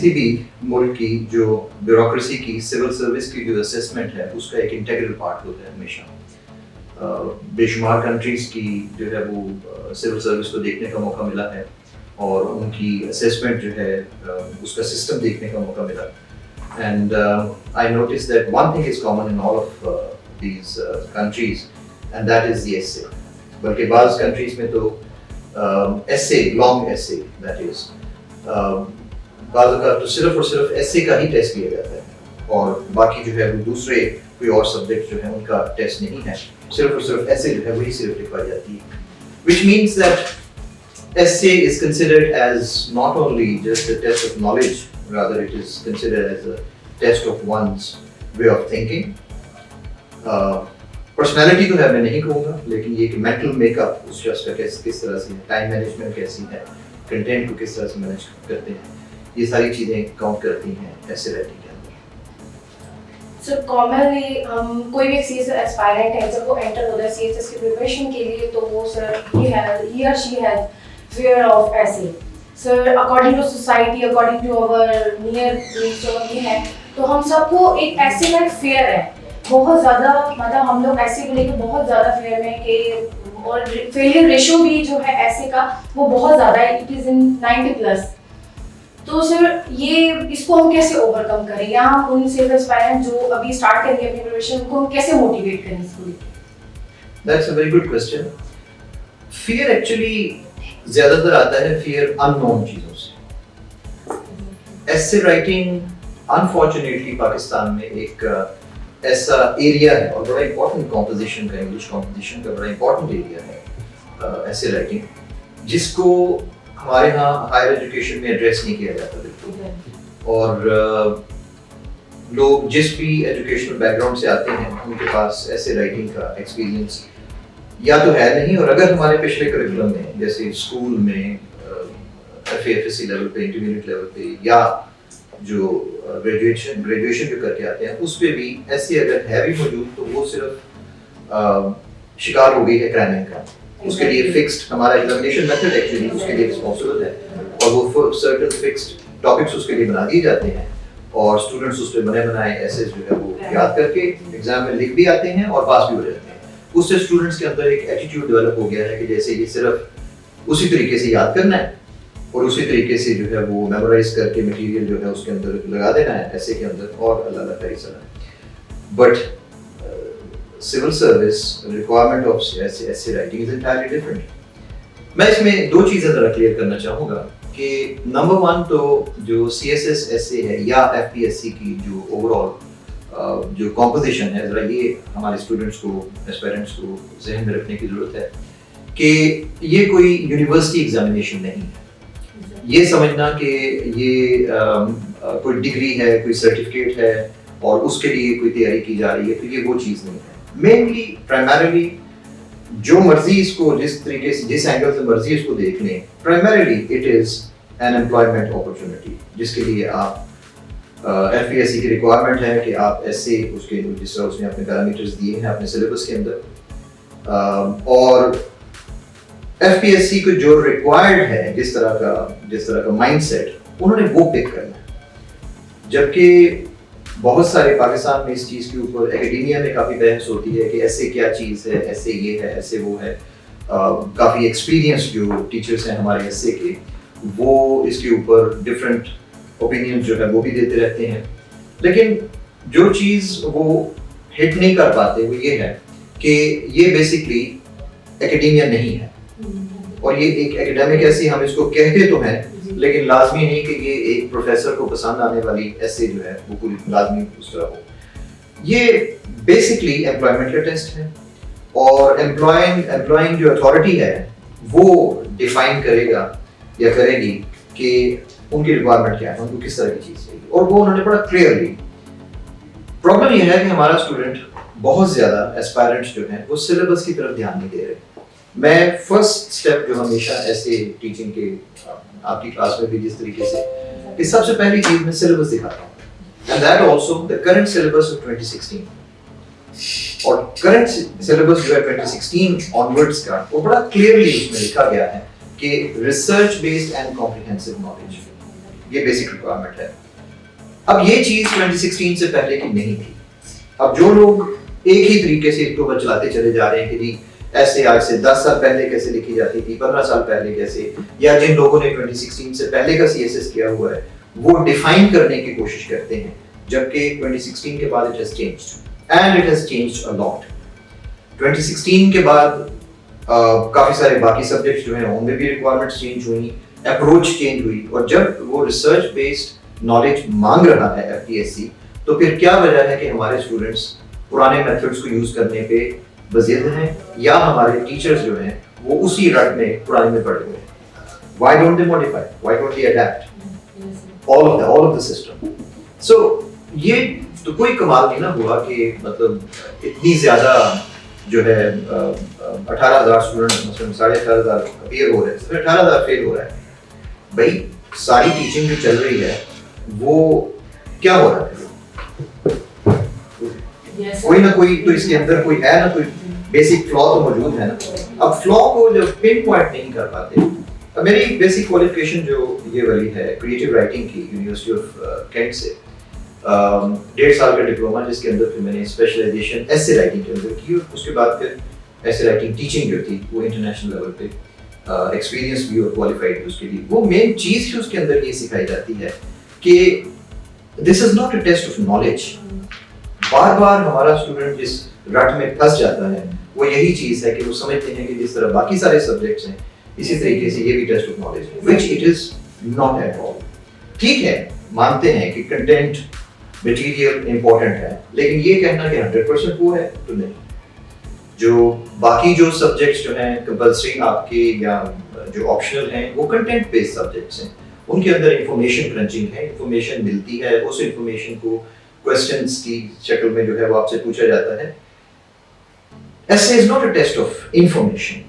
किसी भी मुल्क की जो ब्यूरोक्रेसी की सिविल सर्विस की जो असेसमेंट है उसका एक इंटीग्रल पार्ट होता है हमेशा। बेशुमार कंट्रीज़ की जो है वो सिविल सर्विस को देखने का मौका मिला है और उनकी असेसमेंट जो है उसका सिस्टम देखने का मौका मिला। And I notice that one thing is common in all of these countries and that is the essay. बल्कि बाज़ कंट्रीज़ में तो essay, long essay that is बाज़ का तो सिर्फ और सिर्फ एसे का ही टेस्ट लिया जाता है और बाकी जो है वो दूसरे कोई और सब्जेक्ट जो है उनका टेस्ट नहीं है, सिर्फ और सिर्फ एसे जो है वही सिर्फ लिखवाई जाती है। Which means that essay is considered as not only just a test of knowledge, rather it is considered as a test of one's way of thinking. Personality तो है मैं नहीं कहूँगा, लेकिन ये कि mental makeup उस शख्स का किस तरह से है, time management कैसी है, content को किस तरह से मैनेज करते हैं, ये सारी चीज़ें काउंट करती हैं ऐसे राइटिंग के अंदर। सो कॉमनली हम कोई भी सीएस एस्पायरेंट है जब वो एंटर होता है सीएसएस की प्रिपरेशन के लिए तो वो sir he or she has fear of essay. Sir according to society, according to our near जो भी है तो हम सबको एक ऐसे लाइक फेयर है बहुत ज़्यादा, मतलब हम लोग ऐसे को लेकर बहुत ज़्यादा फेयर में कि और फेलियर रेशो भी जो है ऐसे का वो बहुत ज़्यादा है, इट इज़ इन 90+। तो सर ये इसको हम कैसे ओवरकम करें या हम उन सिविल एस्पायरेंट जो अभी स्टार्ट करेंगे अपनी प्रिपरेशन उनको हम कैसे मोटिवेट करें इसको लेकर? That's a very good question. Fear actually ज़्यादातर आता है fear unknown चीज़ों से। Essay writing unfortunately पाकिस्तान में एक ऐसा एरिया है और बड़ा important composition का, English composition का बड़ा important एरिया है essay writing, जिसको हमारे यहाँ हायर एजुकेशन में एड्रेस नहीं किया जाता बिल्कुल। और लोग जिस भी एजुकेशनल बैकग्राउंड से आते हैं उनके पास ऐसे राइटिंग का एक्सपीरियंस या तो है नहीं, और अगर हमारे पिछले करिकुलम में जैसे स्कूल में FAFSC लेवल पे, इंटरमीडिएट लेवल पे या जो ग्रेजुएशन जो करके आते हैं उस पर भी ऐसे अगर है भी मौजूद तो वो सिर्फ शिकार हो गई है क्रैमिंग का। उसके लिए फिक्स्ड हमारा एग्जामिनेशन मेथड एक्चुअली उसके लिए रिस्पॉन्सिबल है और वो सर्टेन फिक्स्ड टॉपिक्स उसके लिए बना दिए जाते हैं और स्टूडेंट्स उस पर बने बनाए ऐसे जो है वो याद करके एग्जाम में लिख भी आते हैं और पास भी हो जाते हैं। उससे स्टूडेंट्स के अंदर एक एटीट्यूड डेवलप हो गया है कि जैसे ये सिर्फ उसी तरीके से याद करना है और उसी तरीके से जो है वो मेमोराइज करके मटेरियल जो है उसके अंदर लगा देना है ऐसे के अंदर और अल्लाह का result. But civil service requirement of essay writing is entirely different। मैं इसमें दो चीज़ें ज़रा क्लियर करना चाहूँगा कि नंबर वन तो जो CSS essay है या FPSC की जो ओवरऑल जो कॉम्पोजिशन है ज़रा ये हमारे स्टूडेंट्स को, एस्पायरेंट्स को जहन में रखने की ज़रूरत है कि ये कोई यूनिवर्सिटी एग्जामिनेशन नहीं है। ये समझना कि ये कोई डिग्री है, कोई सर्टिफिकेट है और उसके लिए कोई तैयारी की जा रही है, तो ये वो चीज़ नहीं है। मेनली प्राइमरीली जो मर्जी इसको जिस तरीके से जिस एंगल से मर्जी इसको देख लें, primarily it is an employment opportunity जिसके लिए आप FPSC की रिक्वायरमेंट है कि आप ऐसे उसके जिस तरह उसने अपने पैरामीटर्स दिए हैं अपने सिलेबस के अंदर और FPSC को जो रिक्वायर्ड है जिस तरह का माइंडसेट उन्होंने वो पिक करना है। जबकि बहुत सारे पाकिस्तान में इस चीज़ के ऊपर एकेडेमिया में काफ़ी बहस होती है कि ऐसे क्या चीज़ है, ऐसे ये है, ऐसे वो है। काफ़ी एक्सपीरियंस जो टीचर्स हैं हमारे ऐसे के वो इसके ऊपर डिफरेंट ओपिनियन जो है वो भी देते रहते हैं, लेकिन जो चीज़ वो हिट नहीं कर पाते वो ये है कि ये बेसिकली एकेडेमिया नहीं है और ये एक एकेडमिक ऐसी हम इसको कहते तो हैं लेकिन लाजमी नहीं कि ये एक प्रोफेसर को पसंद आने वाली ऐसे जो है वो पूरी लाजमी उस तरह हो। ये बेसिकली एम्प्लॉयमेंट का टेस्ट है और एम्प्लॉइंग जो अथॉरिटी है वो डिफाइन करेगा या करेगी कि उनकी रिक्वायरमेंट क्या है, उनको किस तरह की चीज़ चाहिए और वो उन्होंने बड़ा क्लियरली। प्रॉब्लम यह है कि हमारा स्टूडेंट बहुत ज़्यादा एस्पायरेंट्स जो हैं वो सिलेबस की तरफ ध्यान नहीं दे रहे। मैं फर्स्ट स्टेप जो हमेशा ऐसे टीचिंग के आपकी क्लास में भी जिस तरीके से कि सबसे पहली चीज मैं सिलेबस दिखाता हूँ and that also the current syllabus of 2016 और करंट सिलेबस जो है 2016 ऑनवर्ड्स का वो बड़ा क्लियरली उसमें लिखा गया है कि research based and comprehensive knowledge ये बेसिक रिक्वायरमेंट है। अब ये चीज 2016 से पहले की नहीं थी। अब जो लोग एक ही तरीके से इसको चलाते चले जा रहे हैं कि जी ऐसे आज से 10 साल पहले कैसे लिखी जाती थी, 15 साल पहले कैसे, या जिन लोगों ने 2016 से पहले का CSS किया हुआ है वो डिफाइन करने की कोशिश करते हैं, जबकि 2016 के बाद it has changed and it has changed a lot. 2016 के बाद काफी सारे बाकी सब्जेक्ट्स जो हैं उनमें भी रिक्वायरमेंट्स चेंज हुई, अप्रोच चेंज हुई, और जब वो रिसर्च बेस्ड नॉलेज मांग रहा है FPSC, तो फिर क्या वजह है कि हमारे स्टूडेंट्स पुराने मेथड्स को यूज करने पे बजिद हैं, या हमारे टीचर्स जो हैं वो उसी रट में पुराने में पड़े हुए हैं। Why don't they modify? Why don't they adapt? All of the system. So ये तो कोई कमाल नहीं ना हुआ कि मतलब इतनी ज्यादा जो है 18,000 स्टूडेंट मतलब 18,500 अपीयर हो रहे हैं, फिर 18,000 फेल हो रहा है। भाई सारी टीचिंग जो चल रही है वो क्या हो रहा है? कोई ना कोई तो इसके अंदर कोई है ना, कोई बेसिक फ्लॉ तो मौजूद है ना। अब फ्लॉ को जब पिन पॉइंट नहीं कर पाते, अब मेरी बेसिक क्वालिफिकेशन जो ये वाली है क्रिएटिव राइटिंग की यूनिवर्सिटी ऑफ कैंट से 1.5 साल का डिप्लोमा, जिसके अंदर फिर मैंने स्पेशलाइजेशन एसे राइटिंग के अंदर की, और उसके बाद फिर एसे राइटिंग टीचिंग जो थी वो इंटरनेशनल लेवल पे एक्सपीरियंस भी और क्वालिफाइड भी उसके लिए। वो मेन चीज़ ही उसके अंदर ये सिखाई जाती है कि this is not a test of knowledge. बार बार हमारा स्टूडेंट जिस रट में फंस जाता है वो यही चीज़ है कि वो समझते हैं कि जिस तरह बाकी सारे सब्जेक्ट्स हैं इसी तरीके से ये भी टेस्ट ऑफ नॉलेज है, which it is not at all. ठीक है, मानते हैं कि कंटेंट मटेरियल इंपॉर्टेंट है, लेकिन ये कहना कि 100% वो है तो नहीं। जो बाकी जो सब्जेक्ट्स जो हैं कंपल्सरी आपके या जो ऑप्शनल हैं वो कंटेंट बेस्ड सब्जेक्ट्स हैं, उनके अंदर इंफॉर्मेशन क्रंचिंग है, इंफॉर्मेशन मिलती है, उस इंफॉर्मेशन को क्वेश्चंस की शक्ल में जो है वो आपसे पूछा जाता है। Essay is not a test of information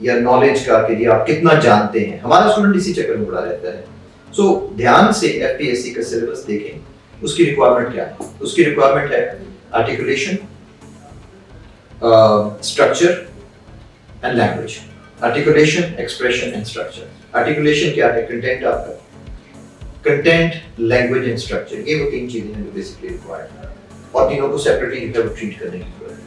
या नॉलेज का कि आप कितना जानते हैं। हमारा स्टूडेंट इसी चक्कर में पड़ा रहता है। सो ध्यान से FPSC का सिलेबस देखें, उसकी रिक्वायरमेंट क्या है। उसकी रिक्वायरमेंट है articulation, structure and language. Articulation, expression and structure. Articulation क्या है? कंटेंट आपका, कंटेंट, लैंग्वेज एंड स्ट्रक्चर, ये वो 3 चीजें हैं जो बेसिकली रिक्वायर्ड है, और तीनों को सेपरेटली जो है वो ट्रीट करने की जरूरत है।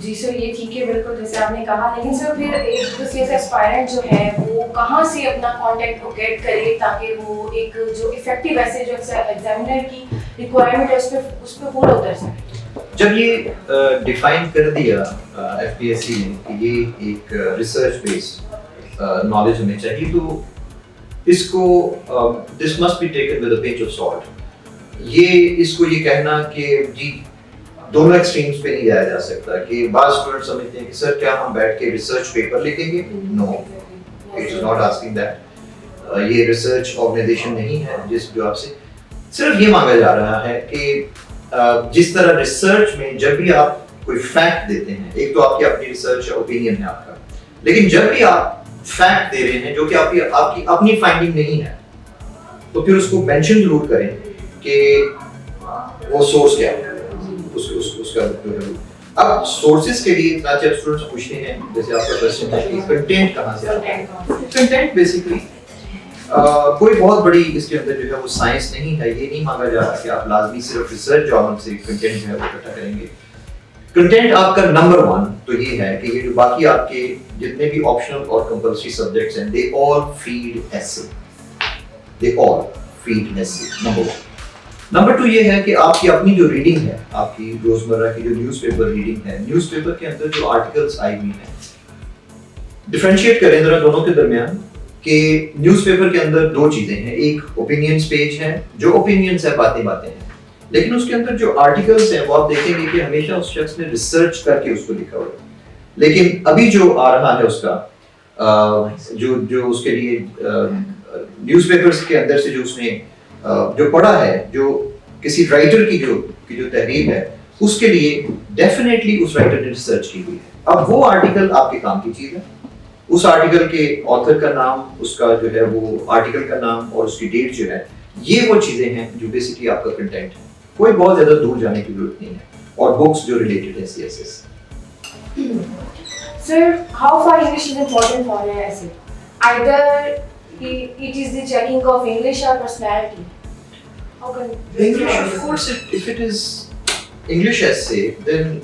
जी सर, ये ठीक है बिल्कुल जैसे आपने कहा, लेकिन सर फिर एक CSS एस्पायरेंट जो है वो कहाँ से अपना कांटेक्ट को गेट करे ताकि वो एक जो इफेक्टिव ऐसे जो एग्जामिनर की रिक्वायरमेंट है उस पे पूरा उतर सके। जब ये डिफाइन कर दिया FPSC ने कि ये एक रिसर्च बेस्ड नॉलेज हमें चाहिए, तो इसको this must be taken with a pinch of salt. ये इसको ये कहना कि जी दोनों एक्सट्रीम्स पे नहीं जाया जा सकता कि बाद स्टूडेंट समझते हैं कि सर क्या हम बैठ के रिसर्च पेपर लिखेंगे। No, it is not asking that. ये रिसर्च ऑर्गेनाइजेशन नहीं है जो आपसे सिर्फ ये मांगा जा रहा है कि जिस तरह रिसर्च में जब भी आप कोई फैक्ट देते हैं, एक तो आपकी अपनी रिसर्च ओपिनियन है आपका, लेकिन जब भी आप फैक्ट दे रहे हैं जो कि आपकी अपनी फाइंडिंग नहीं है, तो फिर उसको मेंशन जरूर करें कि वो सोर्स क्या है उसका जो है। अब सोर्सेज के लिए ना जब स्टूडेंट्स पूछते हैं, जैसे आपका क्वेश्चन है कि कंटेंट कहाँ से आता है, कंटेंट बेसिकली कोई बहुत बड़ी इसके अंदर जो है वो साइंस नहीं है। ये नहीं मांगा जा रहा कि आप लाजमी सिर्फ रिसर्च जर्नल से कंटेंट जो है वो इकट्ठा करेंगे। कंटेंट आपका नंबर 1 तो ये है कि ये जो बाकी आपके जितने भी ऑप्शनल और कंपल्सरी सब्जेक्ट्स हैं, they all feed essay, they all feed essay. Number 2 ये है कि आपकी अपनी जो रीडिंग है, आपकी रोजमर्रा की जो न्यूज़पेपर रीडिंग है, न्यूज़पेपर के अंदर जो आर्टिकल्स आई हुई हैं, डिफरेंशिएट करें जरा दोनों के दरमियान कि न्यूज़पेपर के अंदर 2 चीजें हैं। एक ओपिनियंस पेज है, जो ओपिनियंस है बातें हैं, लेकिन उसके अंदर जो आर्टिकल्स हैं वो आप देखेंगे कि हमेशा उस शख्स ने रिसर्च करके उसको लिखा हुआ है। लेकिन अभी जो आ रहा है उसका जो उसके लिए न्यूज़पेपर्स के अंदर से जो उसने जो पढ़ा है, जो किसी राइटर की जो तहरीर है, उसके लिए डेफिनेटली उस राइटर ने रिसर्च की हुई है। अब वो आर्टिकल आपके काम की चीज है, उस आर्टिकल के ऑथर का नाम, उसका जो है वो आर्टिकल का नाम और उसकी डेट जो है, ये वो चीजें हैं जो बेसिकली आपका कंटेंट है। कोई बहुत ज्यादा दूर जाने की जरूरत नहीं है। और बुक्स जो रिलेटेड है CSS। Sir, how far English is important for an essay? Either it is the checking of English or personality? How can English, of course, if it is English essay, then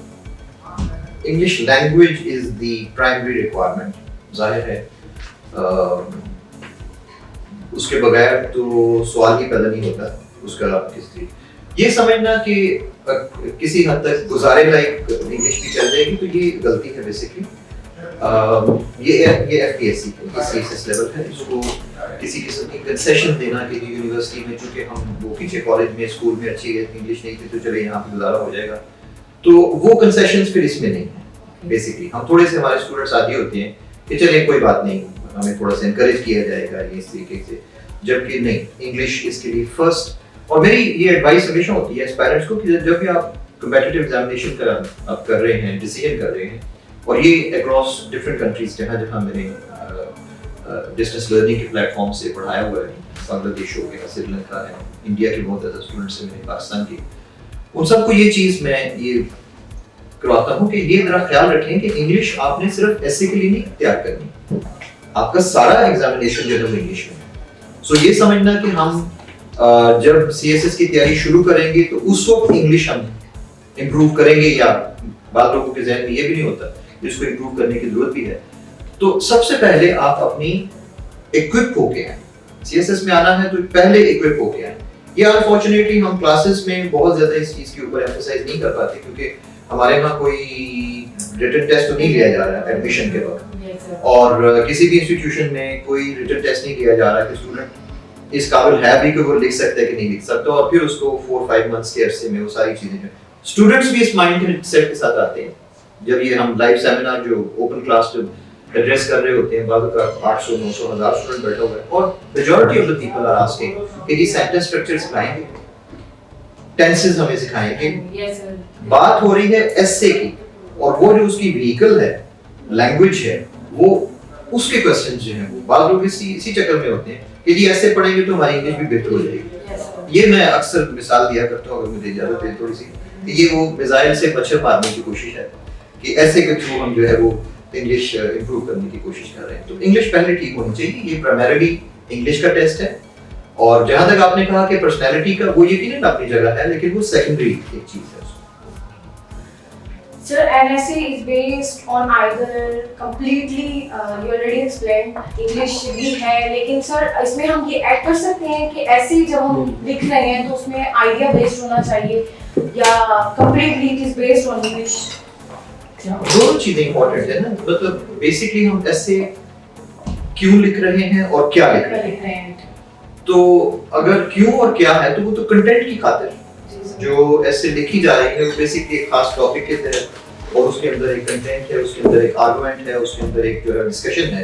English language is the primary requirement. ज़ाहिर है उसके बगैर तो सवाल ही पैदा नहीं होता उसका किसी ये समझना कि किसी हद तक गुजारे लायक इंग्लिश भी चल जाएगी तो ये गलती है बेसिकली। ये FPSC है, CSS लेवल है, इसको किसी किस्म की कंसेशन देना कि यूनिवर्सिटी में चूंकि हम वो पीछे कॉलेज में स्कूल में अच्छी इंग्लिश नहीं थी तो चले यहाँ पे गुजारा हो जाएगा, तो वो कंसेशंस फिर इसमें नहीं है। बेसिकली हम थोड़े से हमारे स्टूडेंट्स आदि होते हैं कि चले कोई बात नहीं, हमें थोड़ा सा इनकरेज किया जाएगा ये इस तरीके से, जबकि नहीं, इंग्लिश इसके लिए फर्स्ट। और मेरी ये एडवाइस हमेशा होती है पेरेंट्स को कि जब भी आप कम्पिटिटिव एग्जामिनेशन आप कर रहे हैं, डिसीजन कर रहे हैं, और ये अक्रॉस डिफरेंट कंट्रीज जहाँ मैंने डिस्टेंस लर्निंग के प्लेटफॉर्म से पढ़ाया हुआ है, बांग्लादेश हो गया, श्रीलंका है, इंडिया के बहुत ज़्यादा स्टूडेंट्स हैं मेरे, पाकिस्तान के, उन सबको ये चीज़ मैं ये करवाता हूँ कि ये जरा ख्याल रखें कि इंग्लिश आपने सिर्फ ऐसे के लिए नहीं तैयार करनी, आपका सारा एग्जामिनेशन जो है वो इंग्लिश में। सो ये समझना कि हम जब CSS की तैयारी शुरू करेंगे तो उस वक्त इंग्लिश हम इम्प्रूव करेंगे, या बाद लोगों के जहन में ये भी नहीं होता जिसको इम्प्रूव करने की जरूरत भी है। तो सबसे पहले आप अपनी इक्विप होके आए, CSS में आना है तो पहले इक्विप होके आए। ये अनफॉर्चुनेटली हम क्लासेस में बहुत ज्यादा इस चीज के ऊपर एम्फसाइज नहीं कर पाते क्योंकि हमारे यहाँ कोई रिटन टेस्ट तो नहीं लिया जा रहा है एडमिशन के वक्त, और किसी भी इंस्टीट्यूशन में कोई रिटन टेस्ट नहीं लिया जा रहा कि स्टूडेंट इस काबिल है भी कि वो लिख सकता है कि नहीं लिख सकता, और फिर उसको 4-5 मंथ्स के अरसे में वो सारी चीजें जो स्टूडेंट्स भी इस माइंड सेट के साथ आते हैं। जब ये हम लाइव सेमिनार जो ओपन क्लास एड्रेस कर रहे होते हैं, बाद का 800, 900, 1000 स्टूडेंट बैठा हुआ है, और majority of the people are asking कि जी सेंटेंस स्ट्रक्चर सिखाएंगे, टेंसेस हमें सिखाएंगे। बात हो रही है एसे की, और वो जो उसकी व्हीकल है, लैंग्वेज है, वो उसके क्वेश्चंस जो हैं वो बाद लोग इसी चक्कर में होते हैं कि जी ऐसे पढ़ेंगे तो हमारी इंग्लिश भी बेहतर हो जाएगी। ये मैं अक्सर मिसाल दिया करता हूँ, अगर मुझे इजाजत है थोड़ी सी, ये वो मिसाइल से मच्छर मारने की कोशिश है कि ऐसे के थ्रू हम जो है वो इंग्लिश इंप्रूव करने की कोशिश कर रहे हैं। तो इंग्लिश पहले ठीक होनी चाहिए, ये प्राइमरीली इंग्लिश का टेस्ट है। और जहां तक आपने कहा कि पर्सनैलिटी का, वो यकीनन अपनी जगह है, लेकिन वो सेकेंडरी एक चीज है। Sir, NSA is based on either completely, you already explained, English भी है, लेकिन सर इसमें हम ये ऐड कर सकते हैं कि ऐसे जब हम लिख रहे हैं तो उसमें आइडिया बेस्ड होना चाहिए या completely it is based on English? दोनों चीजें इंपॉर्टेंट है ना, मतलब बेसिकली हम ऐसे क्यों लिख रहे हैं और क्या लिख रहे हैं। तो अगर क्यों और क्या है तो वो तो कंटेंट की खातिर जो ऐसे लिखी जा रही है, वो बेसिकली एक खास टॉपिक के तहत, और उसके अंदर एक कंटेंट है, उसके अंदर एक आर्गुमेंट है, उसके अंदर एक जो है डिस्कशन है,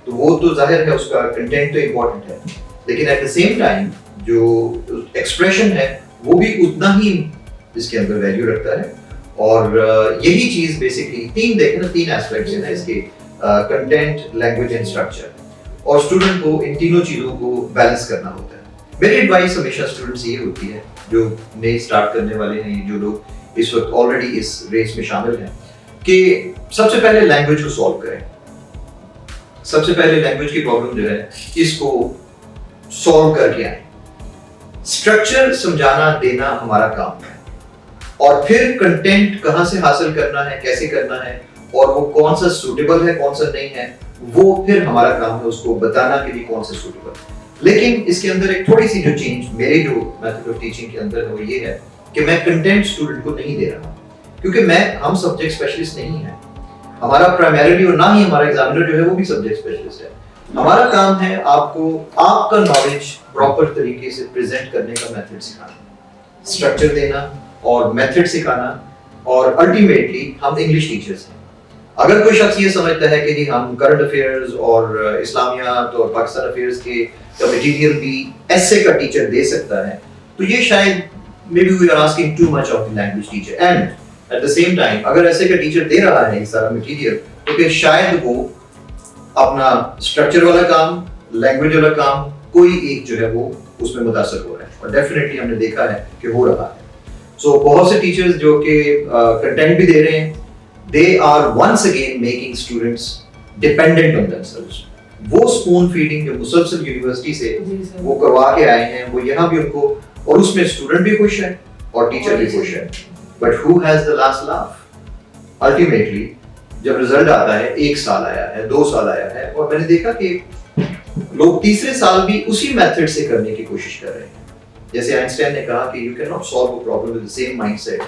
तो वो तो जाहिर है उसका कंटेंट तो इम्पोर्टेंट है, लेकिन एट द सेम टाइम जो एक्सप्रेशन है वो भी उतना ही इसके अंदर वैल्यू रखता है। और यही चीज बेसिकली तीन एस्पेक्ट्स हैं इसके, कंटेंट, लैंग्वेज एंड स्ट्रक्चर, और स्टूडेंट को इन तीनों चीजों को बैलेंस करना होता है। मेरी एडवाइस हमेशा स्टूडेंट्स ये होती है जो नए स्टार्ट करने वाले हैं, जो लोग इस वक्त ऑलरेडी इस रेस में शामिल हैं, कि सबसे पहले लैंग्वेज को सॉल्व करें। सबसे पहले लैंग्वेज की प्रॉब्लम जो है इसको सॉल्व करके आए। स्ट्रक्चर समझाना देना हमारा काम है, और फिर कंटेंट कहाँ से हासिल करना है, कैसे करना है, और वो कौन सा सूटेबल है, कौन सा नहीं है, वो फिर हमारा काम है उसको बताना कि कौन सा सूटेबल है। लेकिन इसके अंदर एक थोड़ी सी जो चेंज मेरे जो मेथड ऑफ टीचिंग के अंदर है वो ये है कि मैं कंटेंट स्टूडेंट को नहीं दे रहा, क्योंकि हम सब्जेक्ट स्पेशलिस्ट नहीं हैं। हमारा प्राइमरीली, और ना ही हमारा एग्जामिनर जो है वो भी सब्जेक्ट स्पेशलिस्ट है। हमारा काम है आपको आपका नॉलेज प्रॉपर तरीके से प्रेजेंट करने का मेथड सिखाना, स्ट्रक्चर देना और मेथड सिखाना, और अल्टीमेटली हम इंग्लिश टीचर्स हैं। अगर कोई शख्स ये समझता है कि जी हम करंट अफेयर्स और इस्लामियात और पाकिस्तान अफेयर्स के मटेरियल भी ऐसे का टीचर दे सकता है, तो ये शायद maybe we are asking too much of the language teacher, and at the same time अगर ऐसे का टीचर दे रहा है ये सारा मटेरियल, तो फिर शायद वो अपना स्ट्रक्चर वाला काम, लैंग्वेज वाला काम, कोई एक जो है वो उसमें मुतासर हो रहा है, और डेफिनेटली हमने देखा है कि हो रहा है। सो बहुत से टीचर्स जो कि कंटेंट भी दे रहे हैं, they are once again making students dependent on themselves, वो स्पून फीडिंग जो मुसलसल यूनिवर्सिटी से जी सर। वो करवा के आए हैं, वो यहाँ भी उनको, और उसमें स्टूडेंट भी खुश है और टीचर भी खुश है, but who has the last laugh? Ultimately जब रिजल्ट आता है, 1 साल आया है, 2 साल आया है, और मैंने देखा कि लोग तीसरे साल भी उसी मेथड से करने की कोशिश कर रहे हैं। जैसे आइंस्टाइन ने कहा कि you can not solve a problem with the same mindset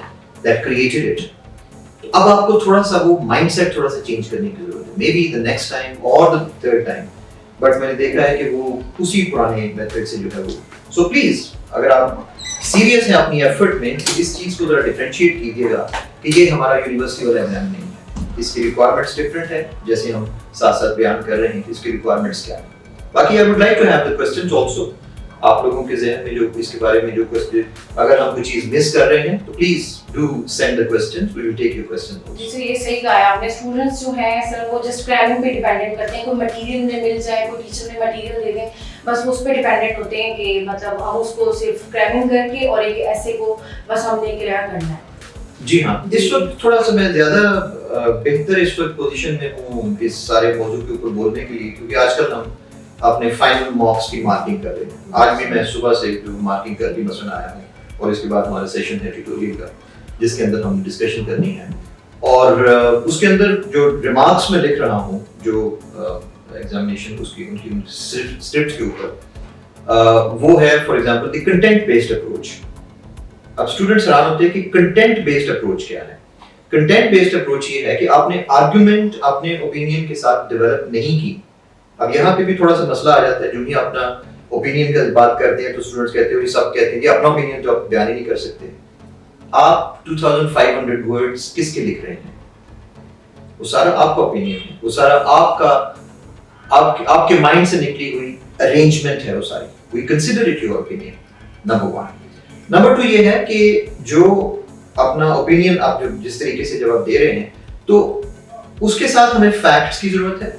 that created it. तो अब आपको थोड़ा सा वो माइंडसेट थोड़ा सा चेंज करने की जरूरत है, may be the next time और द थर्ड टाइम, बट मैंने देखा है कि वो उसी पुराने मेथड से जो है वो। सो प्लीज अगर आप सीरियस हैं अपनी एफर्ट में, तो इस चीज को जरा डिफरेंशिएट कीजिएगा कि ये हमारा यूनिवर्सिटी वाला एग्जाम नहीं है, इसकी रिक्वायरमेंट्स डिफरेंट है, जैसे हम साथ साथ बयान कर रहे हैं कि इसकी रिक्वायरमेंट्स क्या है। बाकी I would like to have the questions also, आप लोगों के ज़हन में जो इसके बारे में जो क्वेश्चन, अगर हम कोई चीज मिस कर रहे हैं तो please do send the questions, we will take your questions. जी सर, ये सही कहा है आपने। स्टूडेंट्स जो हैं सर वो जस्ट क्रैमिंग पे डिपेंडेंट करते हैं, कोई मटेरियल उन्हें मिल जाए, कोई टीचर ने मटेरियल दे दें, बस वो उस पे डिपेंडेंट होते हैं कि मतलब हम उसको सिर्फ क्रैमिंग करके और एक ऐसे को बस हमने क्लियर करना है। जी हाँ, इस वक्त थोड़ा सा मैं ज्यादा बेहतर इस वक्त पोजीशन में हूँ इस सारे मौजू के ऊपर बोलने के लिए, क्योंकि आजकल हम अपने फाइनल मॉक्स की मार्किंग कर रहे हैं। आज भी मैं सुबह से जो मार्किंग करके मसलन आया हूँ, और इसके बाद हमारा सेशन है ट्यूटोरियल का, जिसके अंदर हम डिस्कशन करनी है, और उसके अंदर जो रिमार्क्स में लिख रहा हूँ, जो एग्जामिनेशन उसकी उनकी स्क्रिप्ट के ऊपर, वो है for example the content based approach. अब स्टूडेंट्स हैरान होते हैं कि कंटेंट बेस्ड अप्रोच क्या है। कंटेंट बेस्ड अप्रोच ये है कि आपने आर्गुमेंट अपने ओपिनियन के साथ डेवलप नहीं की। अब यहाँ पे भी थोड़ा सा मसला आ जाता है, जो भी अपना ओपिनियन का बात करते हैं तो स्टूडेंट्स कहते हैं, सब कहते हैं कि अपना ओपिनियन तो आप बयान ही नहीं कर सकते। आप 2500 वर्ड्स किसके लिख रहे हैं? वो सारा आपका ओपिनियन है, वो सारा आपके माइंड से निकली हुई अरेंजमेंट है वो सारी। We consider it your opinion, number 1। Number 2 ये है कि जो अपना ओपिनियन आप जो जिस तरीके से जब आप दे रहे हैं, तो उसके साथ हमें फैक्ट्स की जरूरत है,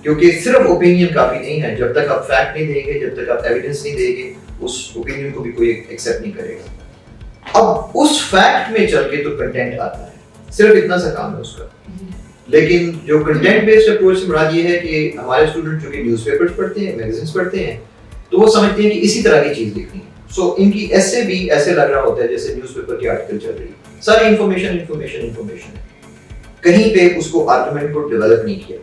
क्योंकि सिर्फ ओपिनियन काफी नहीं है। जब तक आप फैक्ट नहीं देंगे, जब तक आप एविडेंस नहीं देंगे, उस ओपिनियन को भी कोई एक्सेप्ट नहीं करेगा। अब उस फैक्ट में चल के तो कंटेंट आता है, सिर्फ इतना सा काम है उसका। लेकिन जो कंटेंट बेस्ड अप्रोच से मुराद ये है कि हमारे स्टूडेंट जो कि न्यूज़पेपर्स पढ़ते हैं, मैगजीन्स पढ़ते हैं, तो वो समझते हैं कि इसी तरह की चीज लिखनी है। सो इनकी ऐसे भी ऐसे लग रहा होता है जैसे न्यूज़पेपर की आर्टिकल चल रही है, सारी इंफॉर्मेशन है, कहीं पे उसको आर्गुमेंट को डेवलप नहीं किया।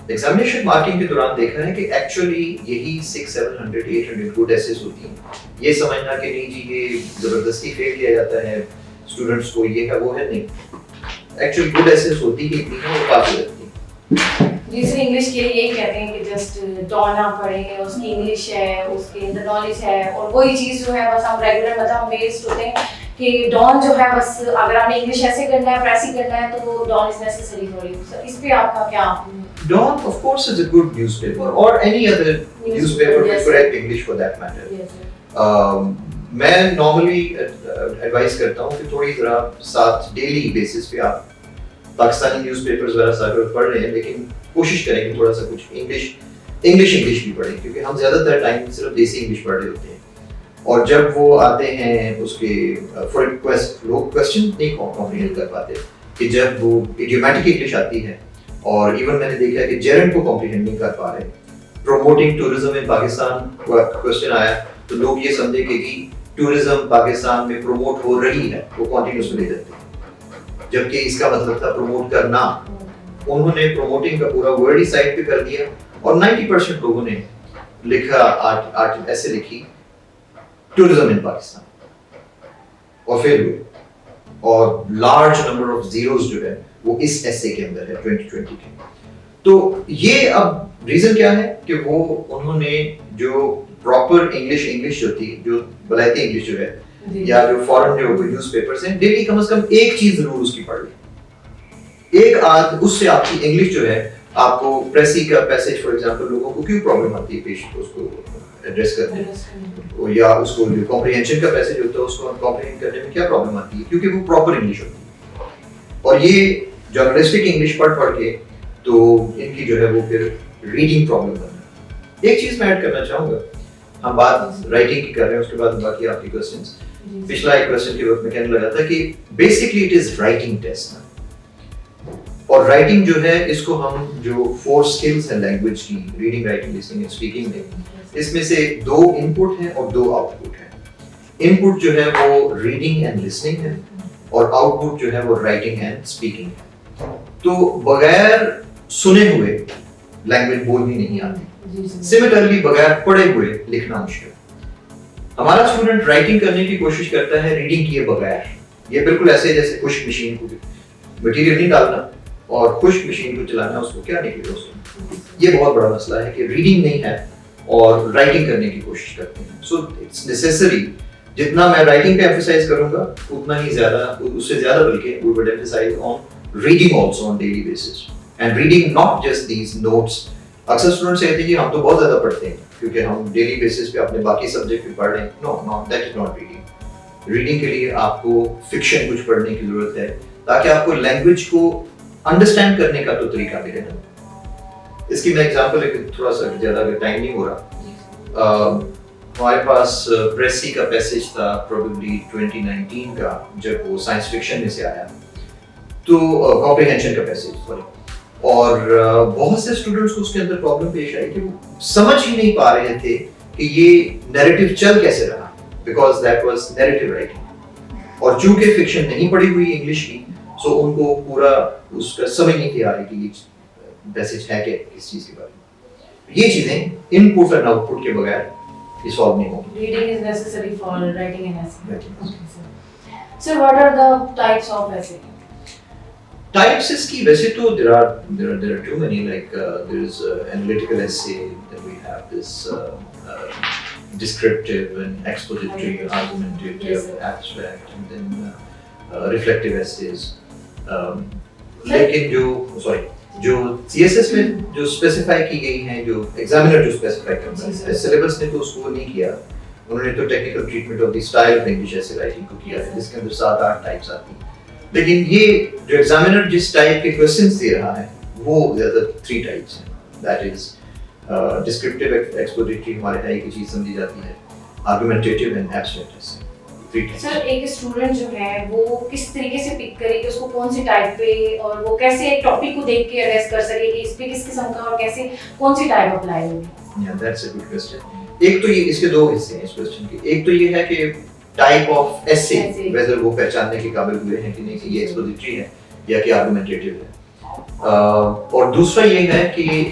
एग्जामिनेशन मार्किंग के दौरान देखा है कि एक्चुअली यही 600, 700, 800 गुड एसेस होती हैं। ये समझना कि नहीं जी ये जबरदस्ती फेल किया जाता है स्टूडेंट्स को, ये है वो है, नहीं। एक्चुअली गुड एसेस होती ही इतनी है, वो काफी लगती है। जी सर, इंग्लिश के लिए यही कहते हैं कि जस्ट डॉन आप पढ़ें, उसकी इंग्लिश है, उसके अंदर नॉलेज है, और वही चीज़ जो है बस हम रेगुलर मतलब हम बेस्ड होते हैं कि डॉन जो है बस अगर आपने इंग्लिश ऐसे करना है, प्रेसी करना है, तो वो डॉन इज नेसेसरी थोड़ी। सर इस पे आपका क्या? Dawn, of course, is a good newspaper, or any other newspaper with correct English for that matter. Yes, sir. मैं नॉर्मली एडवाइस करता हूँ कि थोड़ी जरा साथ डेली बेसिस पे आप पाकिस्तानी न्यूज़पेपर्स वगैरह सारे पढ़ रहे हैं, लेकिन कोशिश करें कि थोड़ा सा कुछ इंग्लिश भी पढ़ें, क्योंकि हम ज़्यादातर टाइम सिर्फ देसी इंग्लिश पढ़ रहे होते हैं। और जब वो आते हैं उसके फॉर रिक्वेस्ट, लोग क्वेश्चन नहीं कॉम्प्रिहेंड कर पाते, कि जब वो इडियोमैटिक इंग्लिश आती है, और इवन मैंने देखा है कि जेरंड को कॉम्प्रिहेंड नहीं कर पा रहे। Promoting tourism in Pakistan question आया, तो लोग ये समझे कि टूरिज्म पाकिस्तान में प्रमोट हो रही है, वो कॉन्टिन्यूस में ले जाते हैं, जबकि इसका मतलब था प्रमोट करना। उन्होंने प्रमोटिंग का पूरा वर्ड ही साइड पे कर दिया, और 90% लोगों ने लिखा आर्ट ऐसे लिखी टूरिज्म इन पाकिस्तान, और फेल हुए। और लार्ज नंबर ऑफ जीरोस जो है वो इस एसे के अंदर है 2020 के। तो ये अब रीजन क्या है कि वो उन्होंने जो प्रॉपर इंग्लिश जो थी, जो बलायती इंग्लिश जो है, या जो फॉरेन जो न्यूज़पेपर्स हैं, डेली कम से कम एक चीज जरूर उसकी पढ़ ली, एक आध, उससे आपकी इंग्लिश जो है, आपको प्रेसी का पैसेज फॉर एग्जांपल लोगों को क्यों प्रॉब्लम आती है पेश उसको एड्रेस करने में, या उसको जो कॉम्प्रिहेंशन का पैसेज होता है उसको कॉम्प्रिहेंड करने में क्या प्रॉब्लम आती है, क्योंकि वो प्रॉपर इंग्लिश होती है। और ये जर्नलिस्टिक इंग्लिश पढ़ के तो इनकी जो है वो फिर रीडिंग प्रॉब्लम बन। एक चीज मैं ऐड करना चाहूंगा, हम बात राइटिंग की कर रहे हैं, उसके बाद बाकी आपके क्वेश्चंस। पिछला एक क्वेश्चन के वक्त मैं कहने लगा था कि basically it is writing test. اور رائٹنگ جو ہے اس کو ہم جو 4 اسکلس ہیں لینگویج کی، reading writing listening and speaking میں، اس میں سے 2 ان پٹ ہیں اور 2 آؤٹ پٹ ہیں. ان پٹ جو ہے وہ ریڈنگ اینڈ لسننگ ہے اور آؤٹ پٹ جو ہے وہ رائٹنگ اینڈ اسپیکنگ ہے. تو بغیر سنے ہوئے لینگویج بولنی نہیں آتی. سملرلی بغیر پڑھے ہوئے لکھنا مشکل. ہمارا اسٹوڈنٹ رائٹنگ کرنے کی کوشش کرتا ہے ریڈنگ کیے بغیر. یہ بالکل ایسے جیسے خشک مشین کو مٹیریل نہیں ڈالنا اور خشک مشین کو چلانا، اس کو کیا نکلے گا اس میں. یہ بہت بڑا مسئلہ ہے کہ ریڈنگ نہیں ہے اور رائٹنگ کرنے کی کوشش کرتے ہیں. سو اٹس نیسیسری جتنا میں رائٹنگ پہ ایمفسائز کروں گا اتنا ہی زیادہ، اس سے زیادہ بلکہ we would emphasize on reading also on daily basis and reading not just these notes. اکثر اسٹوڈنٹس کہتے ہیں کہ ہم تو بہت زیادہ پڑھتے ہیں کیونکہ ہم ڈیلی بیسس پہ اپنے باقی سبجیکٹ بھی پڑھ رہے ہیں. No that is not reading. Reading کے لیے آپ کو فکشن کچھ پڑھنے کی ضرورت ہے تاکہ آپ کو لینگویج کو انڈرسٹینڈ کرنے کا تو طریقہ ملے نا. اس کی میں ایگزامپل ایک تھوڑا سا زیادہ اگر ٹائم نہیں ہو رہا، ہمارے پاس پریسی کا پیسج تھا پروبیبلی 2019 کا، جب وہ سائنس فکشن میں سے آیا، تو کمپریہنشن کا پیسج سوری. اور بہت سے اسٹوڈنٹس کو اس کے اندر پرابلم پیش آئی کہ وہ سمجھ ہی نہیں پا رہے تھے کہ یہ نیریٹو چل کیسے رہا، because that was narrative writing. اور چونکہ فکشن نہیں پڑھی ہوئی انگلش کی، سو ان کو پورا اس کا سمجھ نہیں تھی آ رہی کہ یہ پیسج ہے کہ کس چیز کے بارے میں. یہ چیزیں ان پٹ اینڈ آؤٹ پٹ کے بغیر یہ سالو نہیں ہوگی. Reading is necessary for writing an essay. Okay, sir. So what are the types of essay? Types اس کی ویسے تو there are too many, like there is analytical essay, then we have this descriptive and expository, argumentative, abstract, and then reflective essays. لیکن جو C S S میں جو specify کی گئی ہیں، جو ایگزامینر جو اسپیسیفائی کرتا ہے، سلیبس نے تو اس کو نہیں کیا. انہوں نے تو technical treatment of the style of English ایسے رائٹنگ کو کیا ہے، جس کے اندر 7-8 ٹائپس آتی ہیں. لیکن یہ جو ایگزامینر جس ٹائپ کے کوسچنس دے رہا ہے وہ زیادہ 3 ٹائپس ہیں. دیٹ از ڈسکرپٹیو ایکسپوزیٹری، ہمارے یہاں ایک ہی چیز سمجھی جاتی ہے، آرگومنٹیٹیو اینڈ ایبسٹریکٹ ایسے. سر ایک اسٹوڈنٹ جو ہے وہ کس طریقے سے پک کرے کہ اس کو کون سی ٹائپ پہ، اور وہ کیسے ایک ٹاپک کو دیکھ کے ایڈریس کر سکے کہ اس پہ کس قسم کا اور کیسے کون سی ٹائپ اپلائی ہوگی؟ Yeah, that's a good question. ایک تو یہ اس کے 2 حصے ہیں اس کوسچن کے. ایک تو یہ ہے کہ ٹائپ آف ایسے ویدر وہ پہچاننے کے قابل ہوئے ہیں کہ نہیں کہ یہ ایکسپوزیٹری ہے یا کہ آرگومنٹیٹیو ہے. اور دوسرا یہ ہے کہ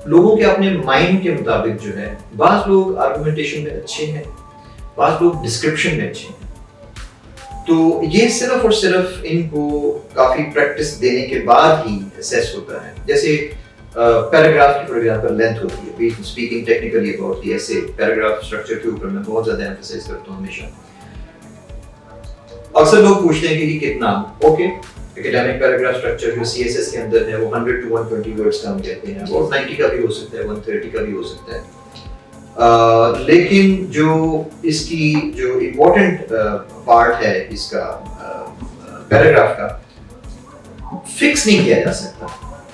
لوگوں کے اپنے مائنڈ کے مطابق جو ہے، بعض لوگ آرگومنٹیشن میں اچھے ہیں، بعض لوگ ڈسکرپشن میں اچھے ہیں. تو یہ صرف اور صرف ان کو کافی پریکٹس دینے کے بعد ہی اسیس ہوتا ہے. جیسے پیراگراف کی فار ایگزامپل لینتھ ہوتی ہے، اسپیکنگ ٹیکنیکلی اباؤٹ دی ایسے، پیراگراف اسٹرکچر کے اوپر میں بہت زیادہ ایمفسائز کرتا ہوں ہمیشہ. اکثر لوگ پوچھتے ہیں کہ یہ کتنا، اوکے اکیڈیمک پیراگراف اسٹرکچر جو سی ایس ایس کے اندر ہے وہ 100 to 120 ورڈز کا ہم کہتے ہیں، اور 90 کا بھی ہو سکتا ہے، 130 کا بھی ہو سکتا ہے. لیکن جو اس کی جو امپورٹنٹ پارٹ ہے اس کا پیراگراف کا، فکس نہیں کیا جا سکتا.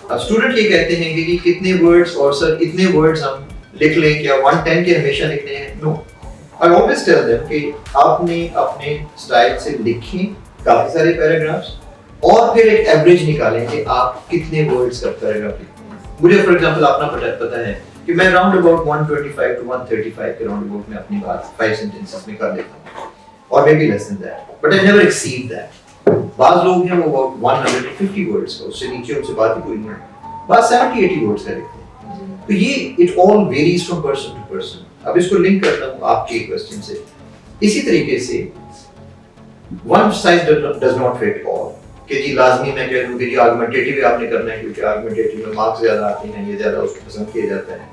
اب اسٹوڈنٹ یہ کہتے ہیں کہ کتنے ورڈز، اور سر اتنے ورڈز ہم لکھ لیں، کیا 110 کے ہمیشہ لکھنے ہیں؟ نو. I always tell them کہ آپ نے اپنے اسٹائل سے لکھیں کافی سارے پیراگرافس اور پھر ایک ایوریج نکالیں کہ آپ کتنے ورڈز کا پیراگراف لکھتے ہیں. مجھے فار ایگزامپل اپنا پتہ ہے کہ میں راؤنڈ اباؤٹ 125 to 135 کے راؤنڈ اباؤٹ میں اپنی بات 5 سینٹینسز میں کر لیتا ہوں، اور maybe less than that, but I never exceed that. بعض لوگ ہیں وہ اباؤٹ 150 ورڈز کا، اس سے نیچے ان سے بات ہی کوئی نہیں ہے، بعض 70-80 ورڈز کا لکھتے ہیں. تو یہ it all varies from person to person. اب اس کو لنک کرتا ہوں آپ کے کوسچن سے. اسی طریقے سے one size does not fit all, کہ جی لازمی میں کہہ دوں کہ جی آرگومنٹیٹیو آپ نے کرنا ہے کیونکہ آرگومنٹیٹیو میں مارکس زیادہ آتے ہیں، یہ زیادہ اس کو پسند کیا جاتا ہے.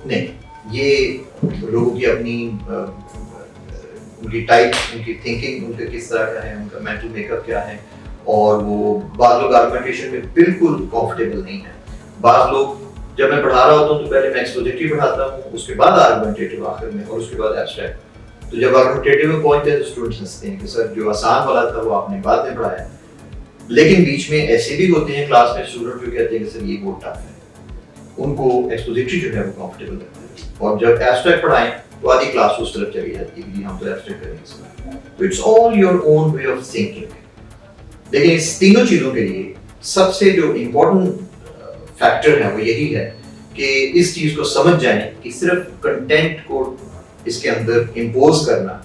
نہیں، یہ لوگوں کی اپنی ان کی ٹائپ، ان کی تھنکنگ ان کا کس طرح کا ہے، ان کا مینٹل میک اپ کیا ہے، اور وہ بعض لوگ آرگومنٹیشن میں بالکل کمفرٹیبل نہیں ہیں. بعض لوگ جب میں پڑھا رہا ہوتا ہوں تو پہلے میں ایکسپوزیٹری پڑھاتا ہوں، اس کے بعد آرگومنٹیٹیو آخر میں، اور اس کے بعد ایبسٹریکٹ. تو جب آرگومنٹیٹیو میں پہنچتے ہیں تو اسٹوڈنٹس ہنستے ہیں کہ سر جو آسان والا تھا وہ آپ نے بعد میں پڑھایا. لیکن بیچ میں ایسے بھی ہوتے ہیں کلاس میں اسٹوڈنٹ جو کہتے ہیں کہ سر یہ بہت ٹف ہے، ان کو ایکسپوزیٹری جو ہے وہ کمفرٹیبل لگتا ہے، اور جب ایبسٹریکٹ پڑھائیں تو آدھی کلاس اس طرف چلی جاتی ہے کہ ہم تو ایبسٹریکٹ کریں گے. تو it's all your own way of thinking. لیکن اس تینوں چیزوں کے لیے सबसे जो इम्पोर्टेंट फैक्टर है वो यही है कि इस चीज़ को समझ जाएं कि सिर्फ कंटेंट को इसके अंदर इम्पोज करना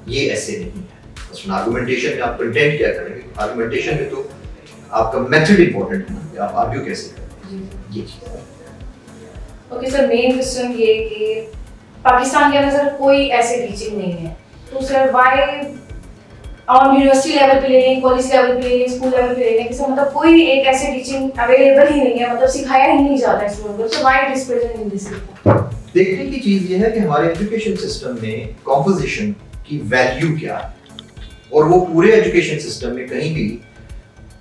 ये ऐसे नहीं है। बस आर्गुमेंटेशन में आप कंटेंट क्या करेंगे, आर्गुमेंटेशन में तो आपका मेथड इम्पोर्टेंट है ना, कि आप आर्ग्यू कैसे करें, ये चीज़। ओके सर, मेन क्वेश्चन ये कि पाकिस्तान के अंदर सर कोई ऐसे टीचिंग नहीं है, तो sir why on university level पे ले लें, कॉलेज लेवल पे ले लें, स्कूल लेवल पे ले लें, किसी मतलब कोई एक ऐसे टीचिंग अवेलेबल ही नहीं है, मतलब सिखाया ही नहीं जाता है स्टूडेंट को, so why it is present in this paper? देखने की चीज़ ये है कि हमारे एजुकेशन सिस्टम में कॉम्पोजिशन की वैल्यू क्या है, और वो पूरे एजुकेशन सिस्टम में कहीं भी,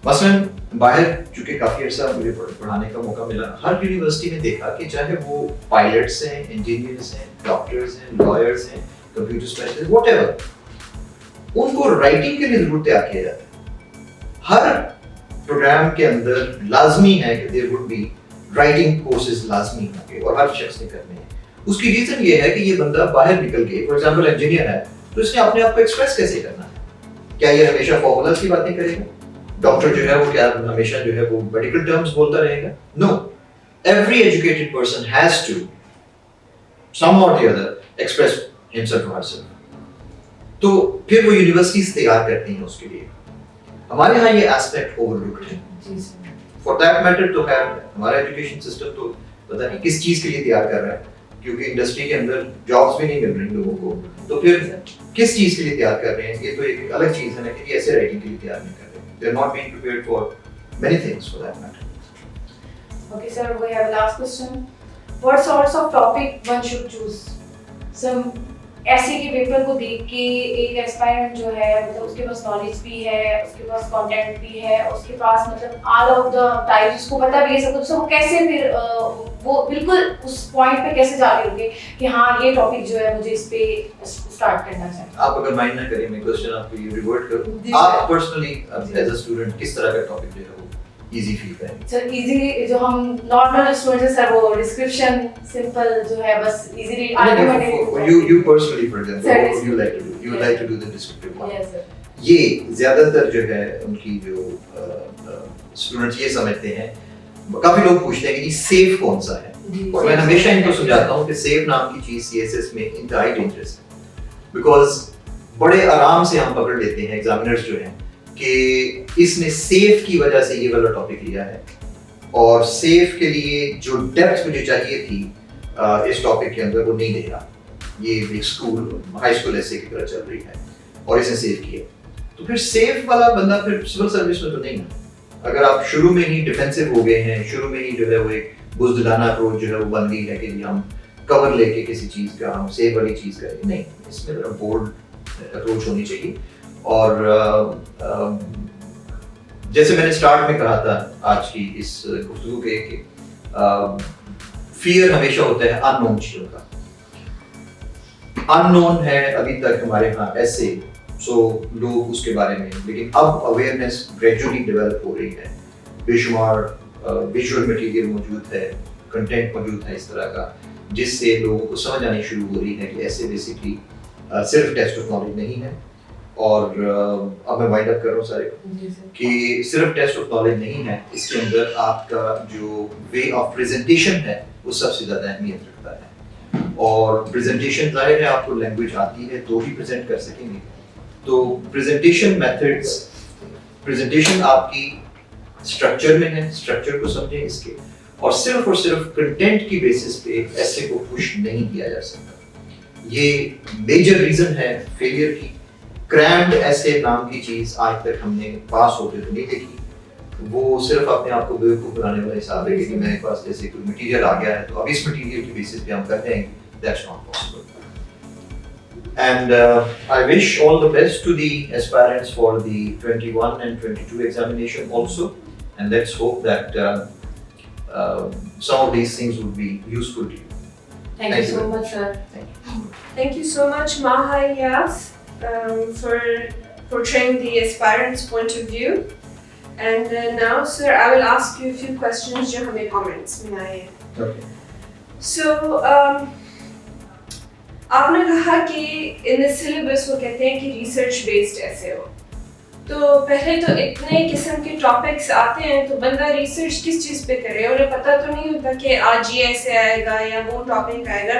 मसलन बाहर चूंकि काफ़ी अर्सा मुझे पढ़ाने का मौका मिला, हर यूनिवर्सिटी में देखा कि चाहे वो पायलट्स हैं, इंजीनियर्स हैं, डॉक्टर्स हैं, लॉयर्स हैं, कंप्यूटर स्पेशलिस्ट, व्हाटएवर, उनको राइटिंग के लिए जरूर तैयार किया जाता है। हर प्रोग्राम के अंदर लाजमी है कि there would be writing courses, लाजमी होंगे और हर शख्स ने करने हैं। उसकी रीजन ये है कि ये बंदा बाहर निकल के, फॉर एग्जांपल इंजीनियर है, तो इसने अपने आप को एक्सप्रेस कैसे करना है? क्या ये हमेशा फॉर्मूलास की बातें करेगा? डॉक्टर जो है वो क्या हमेशा जो है वो मेडिकल टर्म्स बोलता रहेगा? No, every educated person has to some or the other express himself or herself. तो फिर वो यूनिवर्सिटीज तैयार करती हैं उसके लिए। हमारे यहाँ ये एस्पेक्ट ओवरलुक्ड है। जी सर। फॉर दैट मैटर तो खैर हमारा एजुकेशन सिस्टम तो पता नहीं किस चीज़ के लिए तैयार कर रहा है, क्योंकि इंडस्ट्री के अंदर जॉब्स भी नहीं मिल रही लोगों को, तो फिर किस चीज़ के लिए तैयार कर रहे हैं? ये तो एक अलग चीज़ है ना कि ऐसे राइटिंग के लिए तैयार नहीं कर रहे। They are not being prepared for many things for that matter. Okay, sir, we have last question. What sorts of topic one should choose? Sir, ऐसे के पेपर को देख के एक एस्पायरेंट जो है, मतलब उसके पास नॉलेज भी है, उसके पास कंटेंट भी है, उसके पास मतलब ऑल ऑफ द टाइप्स, उसको पता भी है सब कुछ, तो वो कैसे फिर वो बिल्कुल उस पॉइंट पे कैसे जाके रुके कि हाँ ये टॉपिक जो है मुझे इस पे स्टार्ट करना चाहिए? आप अगर माइंड ना करें, मैं क्वेश्चन आपको ये रिवर्ट करूं, आप पर्सनली एज अ स्टूडेंट किस तरह का टॉपिक जो है वो इजी फील करेंगे? सर इजी जो हम नॉर्मल स्टूडेंट्स हैं वो डिस्क्रिप्शन सिंपल जो है बस easily you personally for example what would you like to do? You would like to do the descriptive one? Yes sir. ये ज्यादातर जो है उनकी जो स्टूडेंट्स ये समझते हैं, काफी लोग पूछते हैं कि जी सेफ कौन सा है, और मैं हमेशा इनको समझाता हूँ कि सेफ नाम की चीज सीएसएस में इंतहाई डेंजरस है, बिकॉज बड़े आराम से हम पकड़ लेते हैं एग्जामिनर्स जो हैं कि इसने सेफ की वजह से ये वाला टॉपिक लिया है, और सेफ के लिए जो डेप्थ मुझे चाहिए थी इस टॉपिक के अंदर वो नहीं दे रहा। ये एक स्कूल हाई स्कूल ऐसे की तरह चल रही है और इसने सेफ किया, तो फिर सेफ वाला बंदा फिर सिविल सर्विस में तो नहीं है। अगर आप शुरू में ही डिफेंसिव हो गए हैं, शुरू में ही जो है वो एक बुज़दिलाना अप्रोच जो है वो बन गई है कि हम कवर लेके किसी चीज़ का हम सेफ वाली चीज़ करेंगे, नहीं, इसमें बड़ा बोल्ड अप्रोच होनी चाहिए। और जैसे मैंने स्टार्ट में कहा था आज की इस गुफ्तगू के कि फियर हमेशा होता है अननोन चीज़ों का। अननोन है अभी तक हमारे यहाँ ऐसे, सो लोग उसके बारे में, लेकिन अब अवेयरनेस ग्रेजुअली डेवलप हो रही है, बेशुमार विजुअल मटेरियल मौजूद है, कंटेंट मौजूद है इस तरह का, जिससे लोगों को समझ आनी शुरू हो रही है कि ऐसे बेसिकली सिर्फ टेस्ट ऑफ नॉलेज नहीं है। और अब मैं वाइंड अप कर रहा हूँ सारे कि सिर्फ टेस्ट ऑफ नॉलेज नहीं है, इसके अंदर आपका जो वे ऑफ प्रेजेंटेशन है वो सबसे ज़्यादा अहमियत रखता है। और प्रेजेंटेशन ज़ाहिर है आपको लैंग्वेज आती है तो ही प्रेजेंट कर सकेंगे, तो प्रेजेंटेशन मेथड्स, प्रेजेंटेशन आपकी स्ट्रक्चर में है, स्ट्रक्चर को समझें इसके, और सिर्फ कंटेंट की बेसिस पे ऐसे को पुश नहीं किया जा सकता। ये मेजर रीज़न है फेलियर की। क्रैम्ड ऐसे नाम की चीज़ आज तक हमने पास होते तो नहीं देखी, वो सिर्फ अपने आप को बेवकूफ़ बनाने वाला हिसाब है कि मेरे पास जैसे कोई मटेरियल आ गया है तो अब इस मटेरियल की बेसिस पे हम कर देंगे, that's not possible. And I wish all the best to the aspirants for the 21 and 22 examination also, and let's hope that some of these things would be useful to you. Thank you so much sir. Thank you so much Maha Ilyas for portraying the aspirant's point of view. And now sir, I will ask you a few questions जो हमें comments में आए हैं. Okay. So आपने कहा कि in the syllabus वो कहते हैं कि research based ऐसे हो, तो पहले तो इतने किस्म के टॉपिक्स आते हैं तो बंदा रिसर्च किस चीज़ पे करे, उन्हें पता तो नहीं होता कि आज ये ऐसे आएगा या वो टॉपिक आएगा,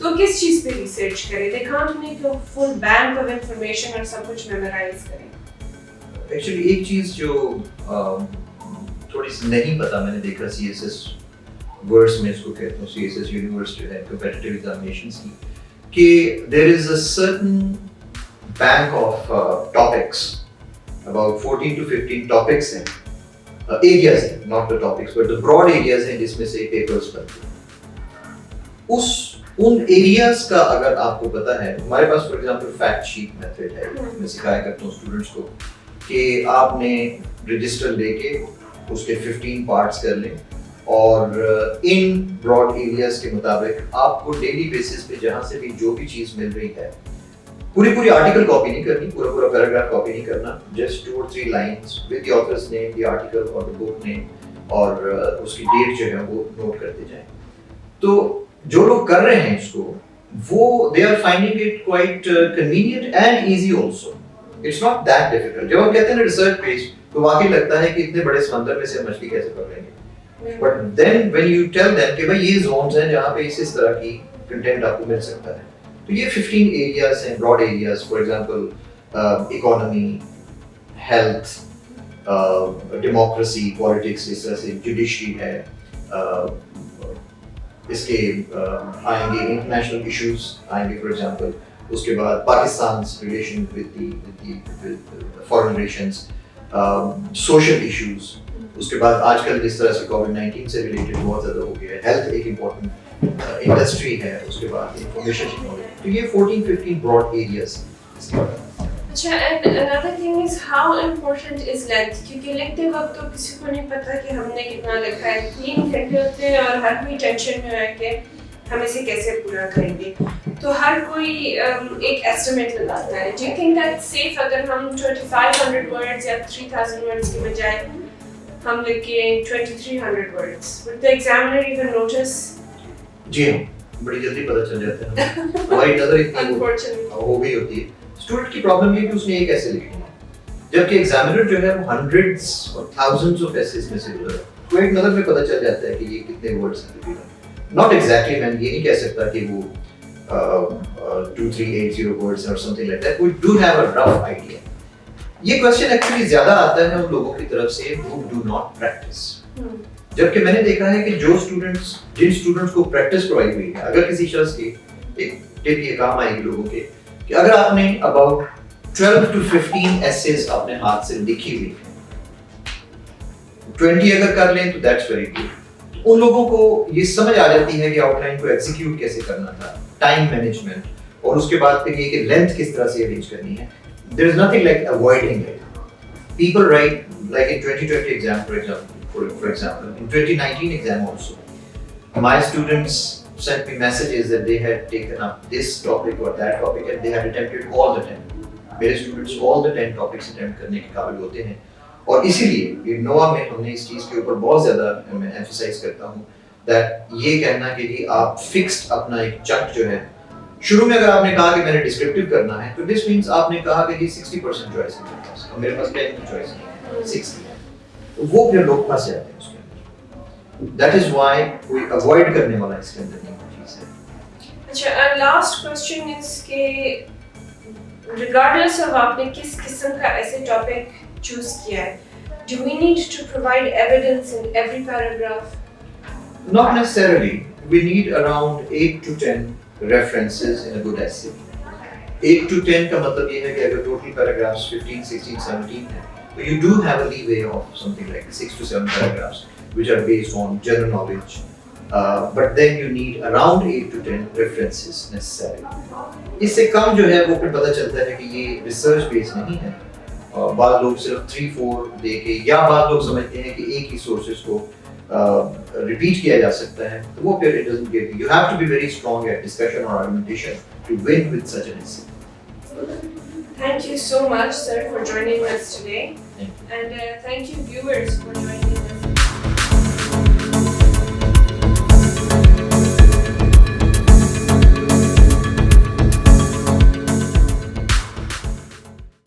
तो किस चीज़ पे रिसर्च करे? They can't make a full bank of information और सब कुछ मेमोराइज करें। एक्चुअली एक चीज़ जो थोड़ी सी नहीं पता, मैंने देखा CSS वर्ड्स में इसको कहते हैं, CSS यूनिवर्स जो है कम्पिटिटिव एग्जामिनेशंस की, कि there is a certain bank of topics, about 14 to 15 topics हैं, areas हैं, not the topics but the broad areas हैं जिसमें से papers बनते हैं। उन areas का अगर आपको पता है, हमारे पास for example fact sheet method है, मैं सिखाया करता हूँ स्टूडेंट्स को कि आपने रजिस्टर लेके उसके 15 पार्ट्स कर लें और इन ब्रॉड एरियाज के मुताबिक आपको डेली बेसिस पे जहाँ से भी जो भी चीज़ मिल रही है, पूरी आर्टिकल कॉपी नहीं करनी, पूरा पैराग्राफ कॉपी नहीं करना, just 2 or 3 lines with the author's name, the article और द बुक नेम और उसकी डेट जो है वो नोट करते जाएं। तो जो लोग कर रहे हैं इसको, वो they are finding it quite convenient and easy also, it's not that difficult. जब हम कहते हैं ना रिसर्च पेज, तो वाकई लगता है कि इतने बड़े समंदर में से मछली कैसे पकड़ेंगे, but then when you tell them कि भाई ये जोन्स हैं जहाँ पे इस तरह की कंटेंट आपको मिल सकता है, तो ये 15 एरियाज हैं, broad areas, for example economy, health, democracy, politics, इस तरह से जुडिशरी है, इसके आएंगे इंटरनेशनल इश्यूज आएंगे फॉर एग्जांपल, उसके बाद Pakistan relation with foreign relations, social issues, उसके बाद आजकल जिस तरह से कोविड-19 से रिलेटेड बहुत ज़्यादा हो गया है, हेल्थ एक इम्पोर्टेंट इंडस्ट्री है, उसके बाद इंफॉर्मेशन टेक्नोलॉजी, तो ये 14-15 ब्रॉड एरियाज। अच्छा, and another thing is how important is length, क्योंकि लिखते वक्त तो किसी को नहीं पता कि हमने कितना लिखा है, 3 घंटे होते हैं और हर कोई टेंशन में है कि हम इसे कैसे पूरा करेंगे, तो हर कोई एक एस्टिमेट लगाता है। Do you think that safe अगर हम 2500 वर्ड्स या 3000 वर्ड्स के बजाय हम लिखें 2300 words, would the examiner even notice? जी हाँ, बड़ी जल्दी पता चल जाता है हमारी नजर इतनी हो गई होती है। स्टूडेंट की प्रॉब्लम ये कि उसने ये कैसे लिखना है, जबकि एग्जामिनर जो है वो hundreds और thousands ऑफ एसेस में से गुजरा है, तो एक नजर में पता चल जाता है कि ये कितने वर्ड्स हैं। नॉट एग्जैक्टली, मैं ये नहीं कह सकता कि वो 2380 वर्ड्स और something like that, we do have a rough idea. ये क्वेश्चन एक्चुअली ज्यादा आता है उन लोगों की तरफ से who do not practice, जबकि मैंने देखा है कि जिन स्टूडेंट्स को प्रैक्टिस करवाई हुई है, अगर किसी शख्स की एक टिप ये काम आएगी लोगों के कि अगर आपने अबाउट 12 to 15 एसेज अपने हाथ से लिखी हुई है, 20 अगर कर लें तो दैट्स वेरी गुड। उन लोगों को ये समझ आ जाती है कि आउटलाइन को एग्जीक्यूट कैसे करना था, टाइम मैनेजमेंट, और उसके बाद फिर ये कि लेंथ किस तरह से अरेंज करनी है। There is nothing like avoiding it. People write like in 2020 exam for example, in 2019 exam also, my students sent me messages that they had taken up this topic or that topic and they had attempted all the 10. मेरे students all the 10 topics attempt करने के काबिल होते हैं, और इसीलिए नोवा में हमने इस चीज़ के ऊपर बहुत ज़्यादा मैं emphasize करता हूँ that ये कहना कि जी आप fixed अपना एक चंक जो है, शुरू में अगर आपने कहा कि मैंने descriptive करना है, तो this means आपने कहा कि जी 60% choice है मेरे पास, मेरे पास 10 की choice नहीं है, 60, वो फिर लोग फंस जाते हैं उसके अंदर। That is why कोई avoid करने वाला इसके अंदर नहीं चीज़ है। अच्छा, लास्ट क्वेश्चन इज कि regardless of आपने किस किस्म का ऐसे टॉपिक चूज किया है, do we need to provide evidence in every paragraph? Not necessarily. We need around 8 to 10 references in a good essay. 8 to 10 का मतलब ये है कि अगर total paragraphs 15, 16, 17 है, so you do have a leeway of something like 6 to 7 paragraphs which are based on general knowledge, but then you need around 8 to 10 references necessary. इससे कम जो है वो फिर पता चलता है कि ये research based नहीं है, बाद लोग सिर्फ 3-4 देके, या बाद लोग समझते हैं कि एक ही sources को repeat किया जा सकता है, तो वो फिर it doesn't give you. You have to be very strong at discussion or argumentation to win with such an essay. Thank you so much, sir, for joining us today. Thank you. And thank you, viewers, for joining us.